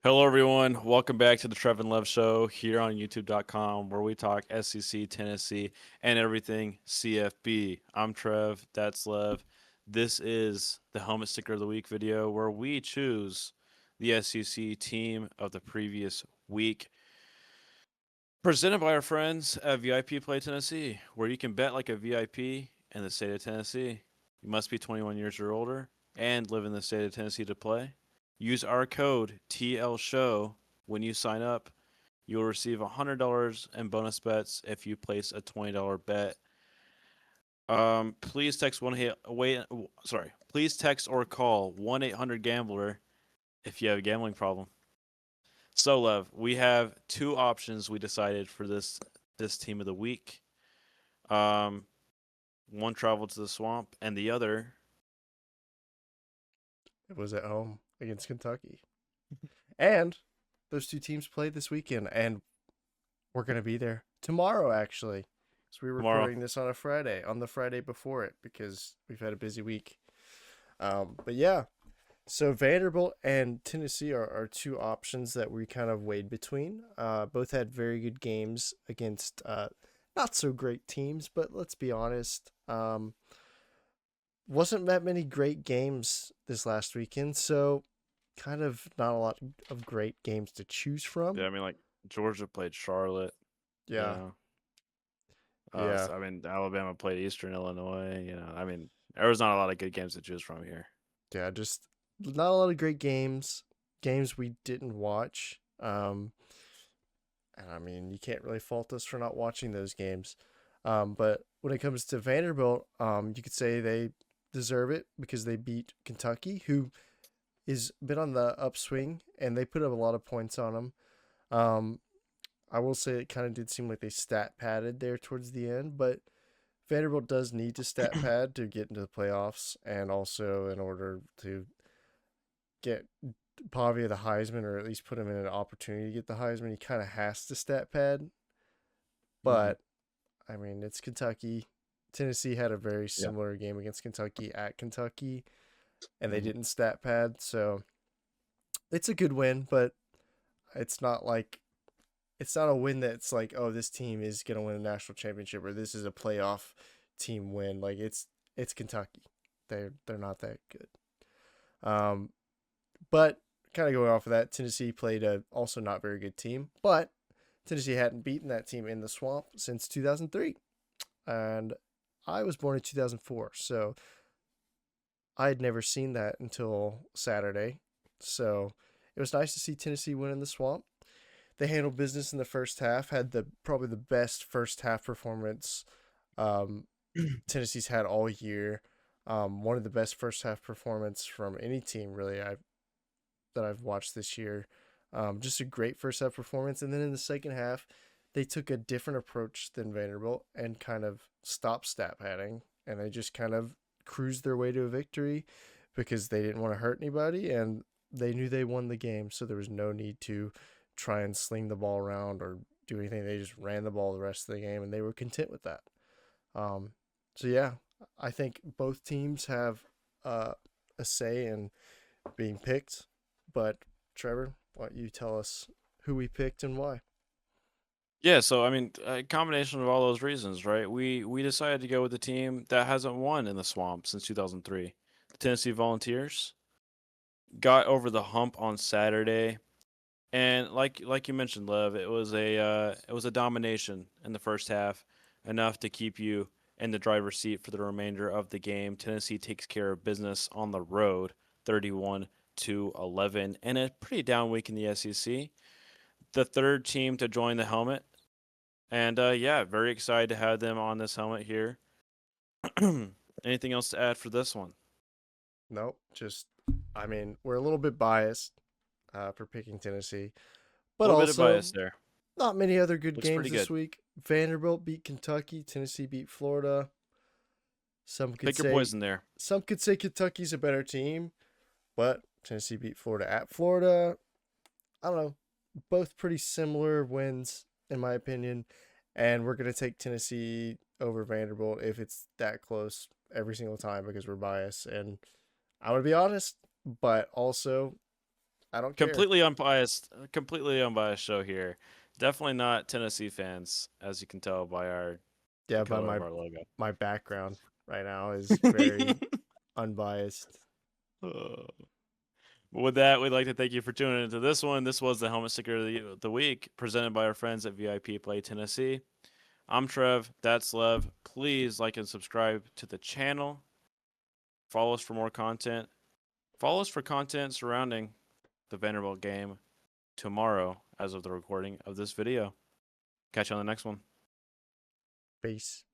Hello, everyone. Welcome back to the Trev and Lev Show here on YouTube.com, where we talk SEC, Tennessee, and everything CFB. I'm Trev. That's Lev. This is the Helmet Sticker of the Week video, where we choose the SEC team of the previous week. Presented by our friends at VIP Play Tennessee, where you can bet like a VIP in the state of Tennessee. You must be 21 years or older and live in the state of Tennessee to play. Use our code TLSHOW when you sign up. You'll receive $100 in bonus bets if you place a $20 bet. Please text Please text or call 1-800-GAMBLER if you have a gambling problem. So, Lev, we have two options we decided for this team of the week. Um, One traveled to the swamp, and the other. It was at home against Kentucky. And those two teams played this weekend, and we're going to be there tomorrow, actually. So we're Tomorrow. recording this on a Friday, on the Friday before it, because we've had a busy week. But yeah, so Vanderbilt and Tennessee are two options that we kind of weighed between. Both had very good games against not so great teams, but let's be honest. Wasn't that many great games this last weekend, so kind of not a lot of great games to choose from. Yeah, I mean, like Georgia played Charlotte. Yeah, Yeah. yeah, Alabama played Eastern Illinois. I mean, there was not a lot of good games to choose from here. yeah. Just not a lot of great games. Games we didn't watch. And I mean, you can't really fault us for not watching those games. But when it comes to Vanderbilt, you could say they deserve it because they beat Kentucky, who is been on the upswing, and they put up a lot of points on them. Um, I will say it kind of did seem like they stat padded there towards the end, but Vanderbilt does need to stat pad to get into the playoffs, and also in order to get Pavia the Heisman, or at least put him in an opportunity to get the Heisman, he kind of has to stat pad. Mm-hmm. But I mean, it's Kentucky. Tennessee had a very Yeah. similar game against Kentucky at Kentucky, and they Mm-hmm. didn't stat pad, so it's a good win, but it's not like it's not a win that's like, oh, this team is gonna win a national championship, or this is a playoff team win. Like it's Kentucky. They're not that good. Um, but kind of going off of that, Tennessee played a also not very good team, but Tennessee hadn't beaten that team in the swamp since 2003, and I was born in 2004, so I had never seen that until Saturday. So it was nice to see Tennessee win in the swamp. They handled business in the first half, had the probably the best first half performance um, Tennessee's had all year. One of the best first half performance from any team really that I've watched this year. Just a great first half performance, and then in the second half, they took a different approach than Vanderbilt and kind of stopped stat padding, and they just kind of cruised their way to a victory because they didn't want to hurt anybody, and they knew they won the game, so there was no need to try and sling the ball around or do anything. They just ran the ball the rest of the game, and they were content with that. Um, so yeah, I think both teams have a say in being picked, but Trevor, why don't you tell us who we picked and why? Yeah, so I mean, a combination of all those reasons, right? We decided to go with the team that hasn't won in the swamp since 2003. The Tennessee Volunteers got over the hump on Saturday, and like you mentioned, Lev, it was a domination in the first half, enough to keep you in the driver's seat for the remainder of the game. Tennessee takes care of business on the road, 31-11, and a pretty down week in the SEC. The third team to join the helmet, and yeah, very excited to have them on this helmet here. Anything else to add for this one? Nope, just I mean we're a little bit biased for picking Tennessee, A but little bit of also bias there. not many other good Looks games pretty this good. week. Vanderbilt beat Kentucky, Tennessee beat Florida. Some could Pick your say poison there. some could say Kentucky's a better team, but Tennessee beat Florida at Florida. I don't know, both pretty similar wins in my opinion, and we're gonna take Tennessee over Vanderbilt if it's that close every single time because we're biased. And I'm gonna be honest, but also I don't care. Completely unbiased show here. Definitely not Tennessee fans, as you can tell by the Yeah, but color of our logo. my background right now is very unbiased. Uh, With that, we'd like to thank you for tuning into this one. This was the Helmet Sticker of the Week, presented by our friends at VIP Play Tennessee. I'm Trev. That's Lev. Please like and subscribe to the channel. Follow us for more content. Follow us for content surrounding the Vanderbilt game tomorrow, as of the recording of this video. Catch you on the next one. Peace.